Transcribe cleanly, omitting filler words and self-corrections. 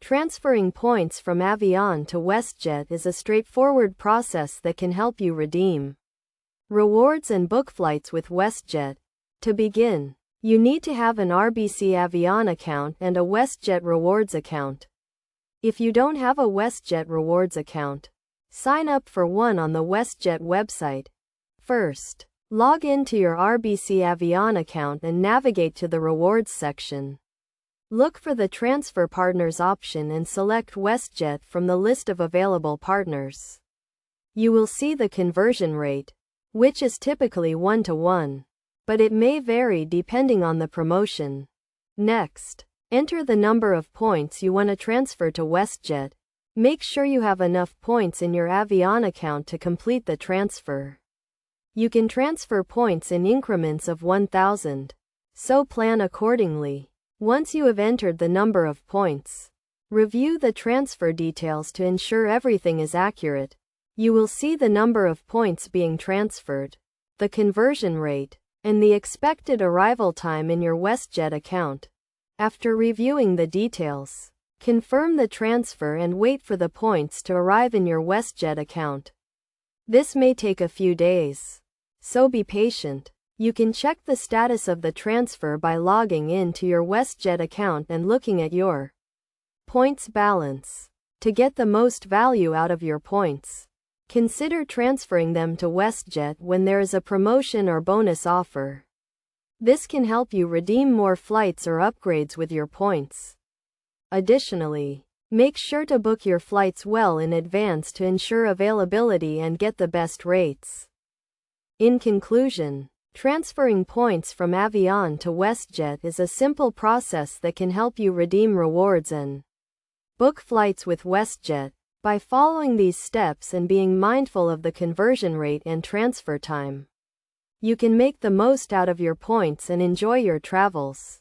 Transferring points from Avion to WestJet is a straightforward process that can help you redeem rewards and book flights with WestJet. To begin, you need to have an RBC Avion account and a WestJet Rewards account. If you don't have a WestJet Rewards account, sign up for one on the WestJet website. First, log into your RBC Avion account and navigate to the Rewards section. Look for the Transfer Partners option and select WestJet from the list of available partners. You will see the conversion rate, which is typically 1-to-1, but it may vary depending on the promotion. Next, enter the number of points you want to transfer to WestJet. Make sure you have enough points in your Avion account to complete the transfer. You can transfer points in increments of 1,000, so plan accordingly. Once you have entered the number of points, review the transfer details to ensure everything is accurate. You will see the number of points being transferred, the conversion rate, and the expected arrival time in your WestJet account. After reviewing the details, confirm the transfer and wait for the points to arrive in your WestJet account. This may take a few days, so be patient. You can check the status of the transfer by logging in to your WestJet account and looking at your points balance. To get the most value out of your points, consider transferring them to WestJet when there is a promotion or bonus offer. This can help you redeem more flights or upgrades with your points. Additionally, make sure to book your flights well in advance to ensure availability and get the best rates. In conclusion, transferring points from Avion to WestJet is a simple process that can help you redeem rewards and book flights with WestJet. By following these steps and being mindful of the conversion rate and transfer time, you can make the most out of your points and enjoy your travels.